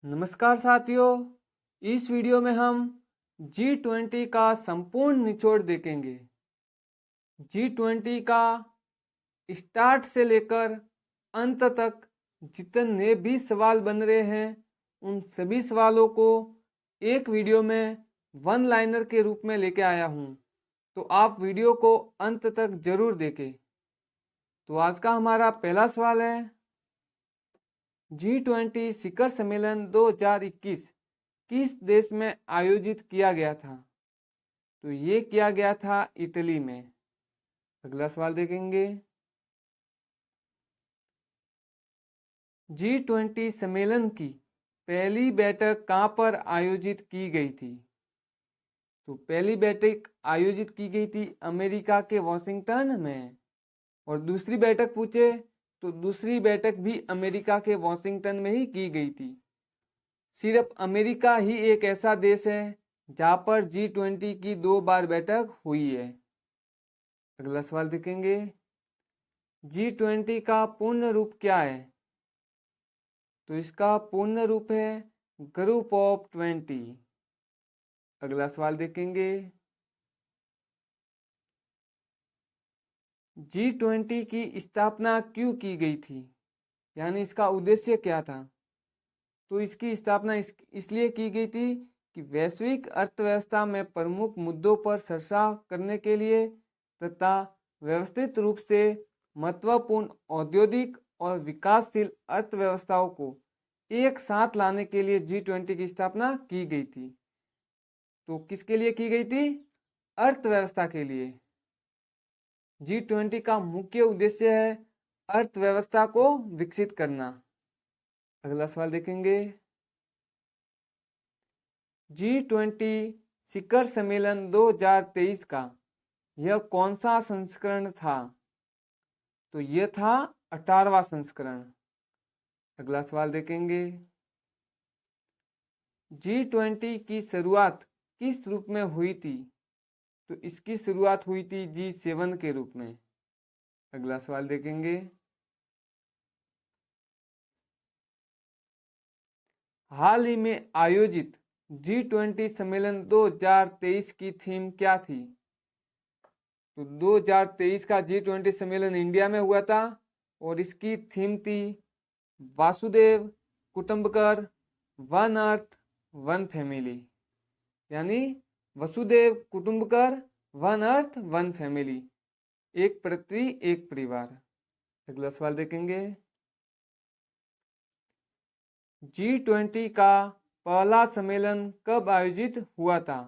नमस्कार साथियों, इस वीडियो में हम G20 का संपूर्ण निचोड़ देखेंगे। G20 का स्टार्ट से लेकर अंत तक जितने भी सवाल बन रहे हैं उन सभी सवालों को एक वीडियो में वन लाइनर के रूप में लेके आया हूँ, तो आप वीडियो को अंत तक जरूर देखें। तो आज का हमारा पहला सवाल है, G20 शिखर सम्मेलन 2021 किस देश में आयोजित किया गया था? तो ये किया गया था इटली में। अगला सवाल देखेंगे, G20 सम्मेलन की पहली बैठक कहाँ पर आयोजित की गई थी? तो पहली बैठक आयोजित की गई थी अमेरिका के वॉशिंगटन में। और दूसरी बैठक पूछे तो दूसरी बैठक भी अमेरिका के वॉशिंगटन में ही की गई थी। सिर्फ अमेरिका ही एक ऐसा देश है जहां पर G20 की 2 बार बैठक हुई है। अगला सवाल देखेंगे, G20 का पूर्ण रूप क्या है? तो इसका पूर्ण रूप है ग्रुप ऑफ 20। अगला सवाल देखेंगे, G20 की स्थापना क्यों की गई थी, यानी इसका उद्देश्य क्या था? तो इसकी स्थापना इसलिए की गई थी कि वैश्विक अर्थव्यवस्था में प्रमुख मुद्दों पर चर्चा करने के लिए तथा व्यवस्थित रूप से महत्वपूर्ण औद्योगिक और विकासशील अर्थव्यवस्थाओं को एक साथ लाने के लिए G20 की स्थापना की गई थी। तो किसके लिए की गई थी? अर्थव्यवस्था के लिए। G20 का मुख्य उद्देश्य है अर्थव्यवस्था को विकसित करना। अगला सवाल देखेंगे, G20 शिखर सम्मेलन 2023 का यह कौन सा संस्करण था? तो यह था 18वां संस्करण। अगला सवाल देखेंगे, G20 की शुरुआत किस रूप में हुई थी? तो इसकी शुरुआत हुई थी G7 के रूप में। अगला सवाल देखेंगे, हाल ही में आयोजित G20 सम्मेलन 2023 की थीम क्या थी? तो 2023 का G20 सम्मेलन इंडिया में हुआ था और इसकी थीम थी वासुदेव कुटुंबकर, वन अर्थ वन फैमिली, यानी वसुदेव कुटुंबकर, वन अर्थ वन फैमिली, एक पृथ्वी एक परिवार। अगला सवाल देखेंगे, G20 का पहला सम्मेलन कब आयोजित हुआ था?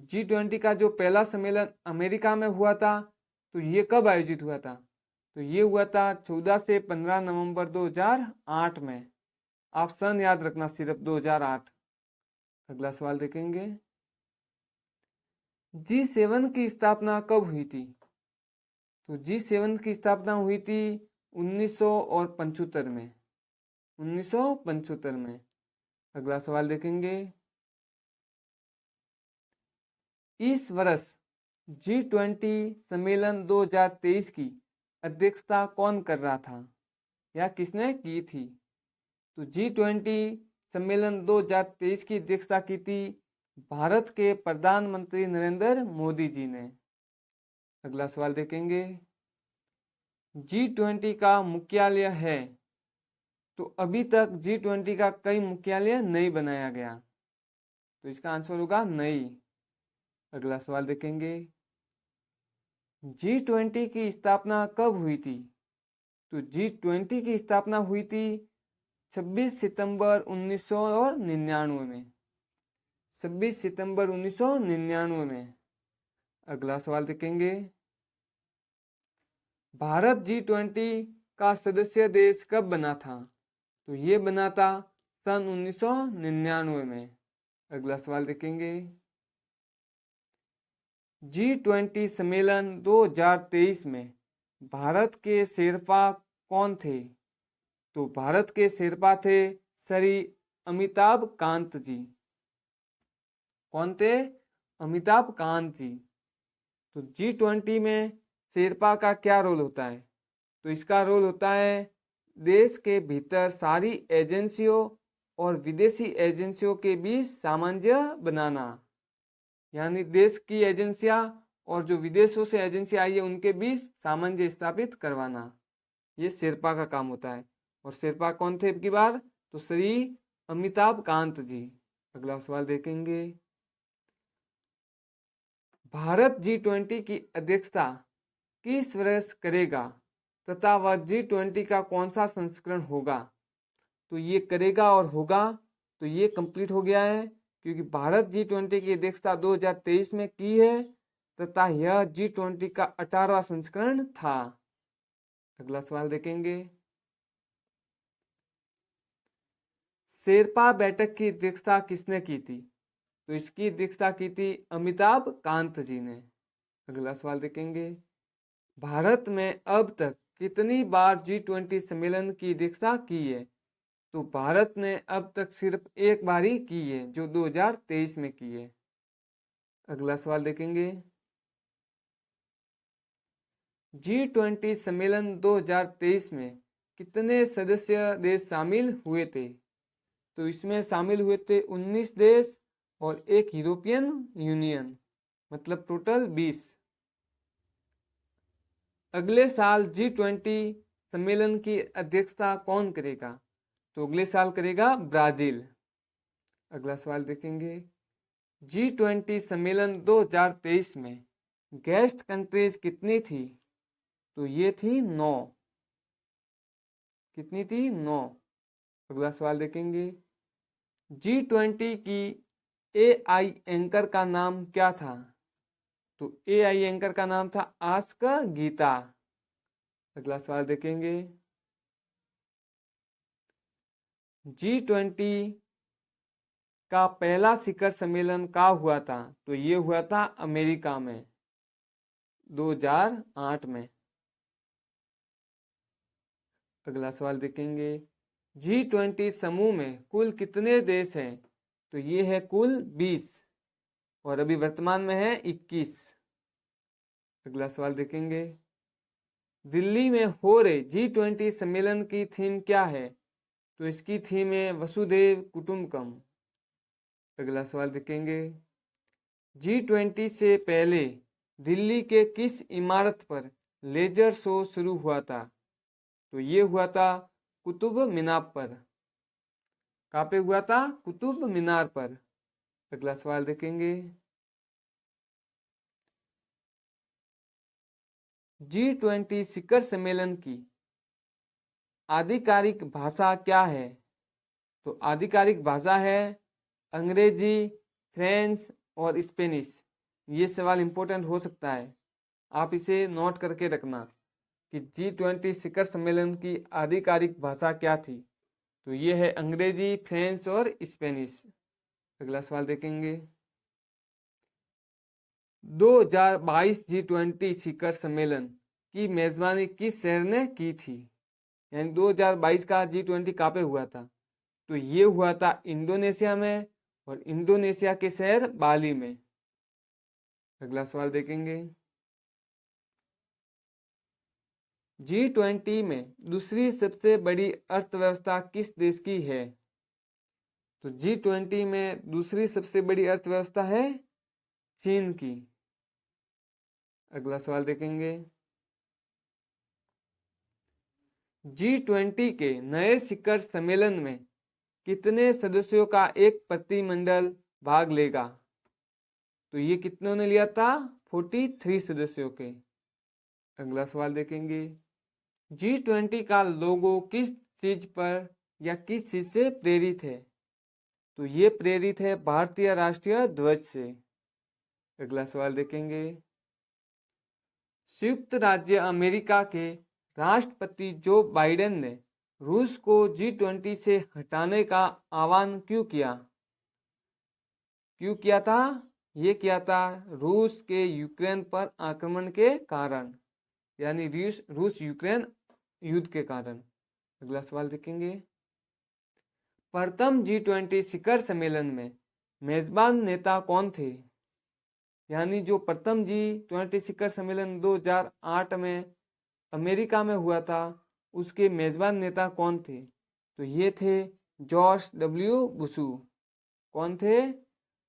G20 का जो पहला सम्मेलन अमेरिका में हुआ था, तो ये कब आयोजित हुआ था? तो ये हुआ था 14 से 15 नवंबर 2008 में। आप सन याद रखना, सिर्फ 2008। अगला सवाल देखेंगे, G7 की स्थापना कब हुई थी? तो G7 की स्थापना हुई थी 1975 में। 1975 में। अगला सवाल देखेंगे, इस वर्ष G20 सम्मेलन 2023 की अध्यक्षता कौन कर रहा था या किसने की थी? तो G20 सम्मेलन 2023 की अध्यक्षता की थी भारत के प्रधानमंत्री नरेंद्र मोदी जी ने। अगला सवाल देखेंगे, G20 का मुख्यालय है? तो अभी तक G20 का कई मुख्यालय नहीं बनाया गया, तो इसका आंसर होगा नहीं। अगला सवाल देखेंगे, G20 की स्थापना कब हुई थी? तो G20 की स्थापना हुई थी 26 सितंबर 1999 में। 26 सितंबर 1999 में। अगला सवाल देखेंगे, भारत G20 का सदस्य देश कब बना था? तो ये बना था सन 1999 में। अगला सवाल देखेंगे, G20 सम्मेलन 2023 में भारत के शेरपा कौन थे? तो भारत के शेरपा थे श्री अमिताभ कांत जी। कौन थे? अमिताभ कांत जी। तो G20 में शेरपा का क्या रोल होता है? तो इसका रोल होता है देश के भीतर सारी एजेंसियों और विदेशी एजेंसियों के बीच सामंजस्य बनाना, यानी देश की एजेंसियां और जो विदेशों से एजेंसी आई है उनके बीच सामंजस्य स्थापित करवाना, ये शेरपा का काम होता है। और शेरपा कौन थे अब की बार? तो श्री अमिताभ कांत जी। अगला सवाल देखेंगे, भारत G20 की अध्यक्षता किस वर्ष करेगा तथा वह G20 का कौन सा संस्करण होगा? तो ये करेगा और होगा, तो ये कंप्लीट हो गया है, क्योंकि भारत G20 की अध्यक्षता 2023 में की है तथा यह G20 का 18वां संस्करण था। अगला सवाल देखेंगे, शेरपा बैठक की अध्यक्षता किसने की थी? तो इसकी अध्यक्षता की थी अमिताभ कांत जी ने। अगला सवाल देखेंगे, भारत में अब तक कितनी बार G20 सम्मेलन की अध्यक्षता की है? तो भारत ने अब तक सिर्फ एक बार ही की है, जो 2023 में की है। अगला सवाल देखेंगे, G20 सम्मेलन 2023 में कितने सदस्य देश शामिल हुए थे? तो इसमें शामिल हुए थे 19 देश और एक यूरोपियन यूनियन, मतलब टोटल 20। अगले साल G20 सम्मेलन की अध्यक्षता कौन करेगा? तो अगले साल करेगा ब्राजील। अगला सवाल देखेंगे, G20 सम्मेलन 2023 में गेस्ट कंट्रीज कितनी थी? तो ये थी 9। कितनी थी? 9। अगला सवाल देखेंगे, G20 की AI एंकर का नाम क्या था? तो AI एंकर का नाम था आस्क गीता। अगला सवाल देखेंगे, G20 का पहला शिखर सम्मेलन कहाँ हुआ था? तो ये हुआ था अमेरिका में 2008 में। अगला सवाल देखेंगे, G20 समूह में कुल कितने देश हैं? तो ये है कुल 20 और अभी वर्तमान में है 21। अगला सवाल देखेंगे, दिल्ली में हो रहे G20 सम्मेलन की थीम क्या है? तो इसकी थीम है वसुधैव कुटुंबकम। अगला सवाल देखेंगे, G20 से पहले दिल्ली के किस इमारत पर लेजर शो शुरू हुआ था? तो ये हुआ था कुतुब मीनार पर। कहाँ पे हुआ था? कुतुब मीनार पर। अगला सवाल देखेंगे, G20 शिखर सम्मेलन की आधिकारिक भाषा क्या है? तो आधिकारिक भाषा है अंग्रेजी, फ्रेंच और स्पेनिश। ये सवाल इंपॉर्टेंट हो सकता है, आप इसे नोट करके रखना कि G20 शिखर सम्मेलन की आधिकारिक भाषा क्या थी। तो ये है अंग्रेजी, फ्रेंच और स्पेनिश। अगला सवाल देखेंगे, 2022 G20 शिखर सम्मेलन की मेजबानी किस शहर ने की थी? यानी 2022 का G20 कहाँ पे हुआ था? तो ये हुआ था इंडोनेशिया में, और इंडोनेशिया के शहर बाली में। अगला सवाल देखेंगे, G20 में दूसरी सबसे बड़ी अर्थव्यवस्था किस देश की है? तो G20 में दूसरी सबसे बड़ी अर्थव्यवस्था है चीन की। अगला सवाल देखेंगे, G20 के नए शिखर सम्मेलन में कितने सदस्यों का एक प्रतिनिधिमंडल भाग लेगा? तो ये कितनों ने लिया था? 43 सदस्यों के। अगला सवाल देखेंगे, G20 का लोगो किस चीज पर या किस चीज से प्रेरित है? तो ये प्रेरित है भारतीय राष्ट्रीय ध्वज से। अगला सवाल देखेंगे, संयुक्त राज्य अमेरिका के राष्ट्रपति जो बाइडेन ने रूस को G20 से हटाने का आह्वान क्यों किया? क्यों किया था? ये किया था रूस के यूक्रेन पर आक्रमण के कारण, यानी रूस यूक्रेन युद्ध के कारण। अगला सवाल देखेंगे, प्रथम G20 शिखर सम्मेलन में मेजबान नेता कौन थे? यानी जो प्रथम G20 शिखर सम्मेलन 2008 में अमेरिका में हुआ था, उसके मेजबान नेता कौन थे? तो ये थे जॉर्ज डब्ल्यू बुशू। कौन थे?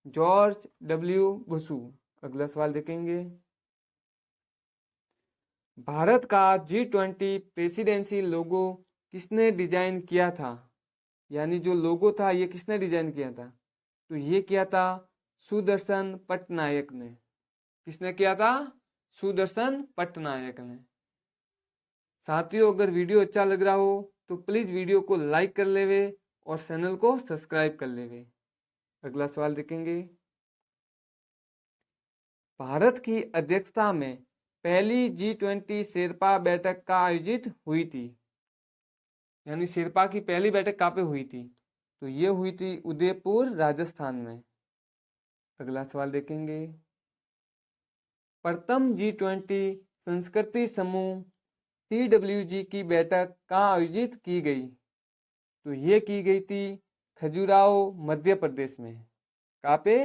George W Bush. अगला सवाल देखेंगे। भारत का G20 प्रेसिडेंसी लोगो किसने डिजाइन किया था? यानी जो लोगो था ये किसने डिजाइन किया था? तो ये किया था सुदर्शन पटनायक ने। किसने किया था? सुदर्शन पटनायक ने। साथियों, अगर वीडियो अच्छा लग रहा हो तो प्लीज वीडियो को लाइक कर लेवे और चैनल को सब्सक्राइब कर लेवे। अगला सवाल देखेंगे। भारत की अध्यक्षता में पहली G20 शेरपा बैठक का आयोजित हुई थी। यानी शेरपा की पहली बैठक कहाँ पे हुई थी? तो ये हुई थी उदयपुर राजस्थान में। अगला सवाल देखेंगे। प्रथम G20 संस्कृति समूह CWG की बैठक कहाँ आयोजित की गई? तो ये की गई थी खजुराहो मध्य प्रदेश में। कहाँ पे?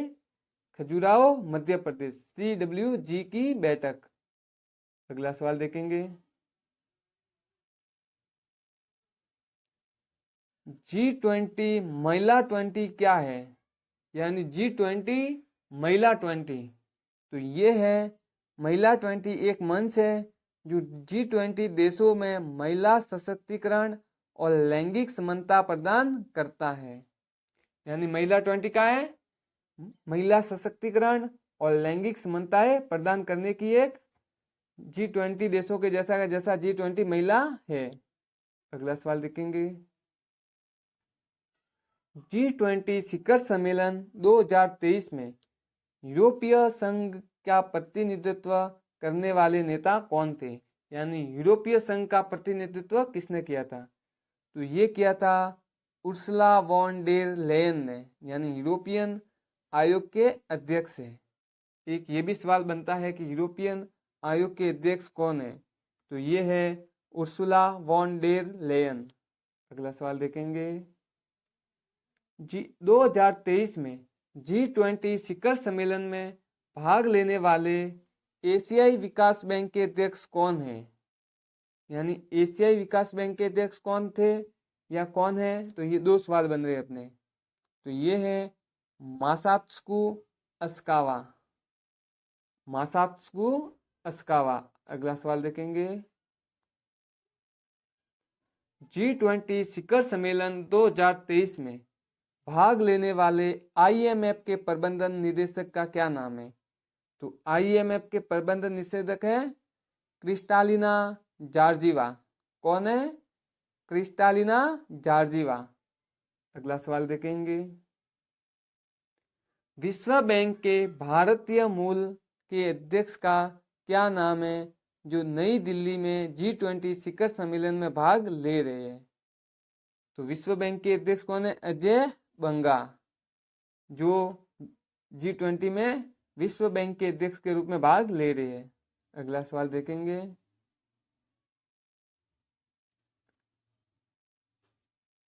खजुराहो मध्य प्रदेश। CWG की बैठक। अगला सवाल देखेंगे। G20 महिला 20 क्या है? यानी G20 महिला 20। तो ये है महिला 20 एक मंच है जो G20 देशों में महिला सशक्तिकरण और लैंगिक समानता प्रदान करता है। यानी महिला 20 का है महिला सशक्तिकरण और लैंगिक समानताएं प्रदान करने की एक G20 देशों के जैसा का जैसा G20 महिला है। अगला सवाल देखेंगे। G20 शिखर सम्मेलन 2023 में यूरोपीय संघ का प्रतिनिधित्व करने वाले नेता कौन थे? यानी यूरोपीय संघ का प्रतिनिधित्व किसने किया था? तो ये किया था उर्सुला वॉन डेर लेयन ने। यानी यूरोपियन आयोग के अध्यक्ष है। एक ये भी सवाल बनता है कि यूरोपियन आयोग के अध्यक्ष कौन है? तो ये है उर्सुला वॉन डेर लेयन। अगला सवाल देखेंगे। 2023 में G20 शिखर सम्मेलन में भाग लेने वाले एशियाई विकास बैंक के अध्यक्ष कौन है? यानी एशियाई विकास बैंक के अध्यक्ष कौन थे या कौन है? तो ये दो सवाल बन रहे अपने। तो ये है मासात्सुको असाकावा। मासात्सुको असाकावा। अगला सवाल देखेंगे। G20 शिखर सम्मेलन 2023 में भाग लेने वाले IMF के प्रबंधन निदेशक का क्या नाम है? तो IMF के प्रबंधन निदेशक है क्रिस्टालिना जॉर्जीवा। कौन है? Kristalina Georgieva. अगला सवाल देखेंगे। विश्व बैंक के भारतीय मूल के अध्यक्ष का क्या नाम है जो नई दिल्ली में G20 शिखर सम्मेलन में भाग ले रहे हैं? तो विश्व बैंक के अध्यक्ष कौन है? अजय बंगा, जो G20 में विश्व बैंक के अध्यक्ष के रूप में भाग ले रहे हैं। अगला सवाल देखेंगे।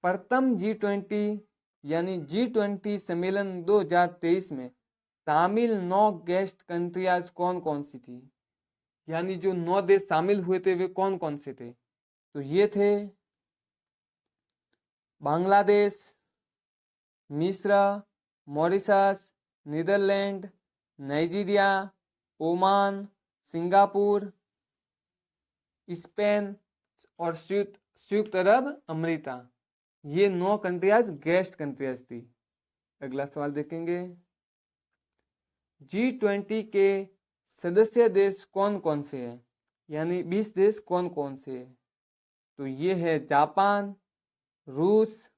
प्रथम G20 यानी G20 सम्मेलन 2023 में शामिल 9 गेस्ट कंट्रियाज कौन कौन सी थी? यानी जो 9 देश शामिल हुए थे वे कौन कौन से थे? तो ये थे बांग्लादेश, मिस्र, Mauritius, Netherland, Nigeria, Oman, Singapore, Spain और संयुक्त अरब अमेरिका। ये 9 कंट्रियाज गेस्ट कंट्रियाज थी। अगला सवाल देखेंगे। G20 के सदस्य देश कौन कौन से हैं? यानी 20 देश कौन कौन से हैं? तो ये है जापान, रूस,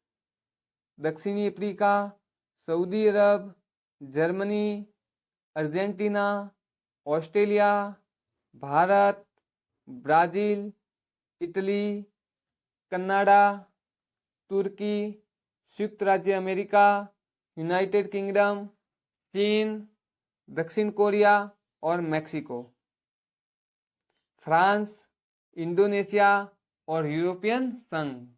दक्षिणी Africa, Saudi Arab, Germany, Argentina, Australia, Bharat, Brazil, Italy, Canada, तुर्की, संयुक्त राज्य अमेरिका, यूनाइटेड किंगडम, चीन, दक्षिण कोरिया और मैक्सिको, फ्रांस, इंडोनेशिया और यूरोपियन संघ।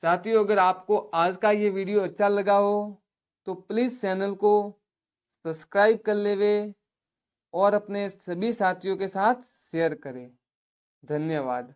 साथियों, अगर आपको आज का ये वीडियो अच्छा लगा हो तो प्लीज़ चैनल को सब्सक्राइब कर लेवे और अपने सभी साथियों के साथ शेयर करें। धन्यवाद।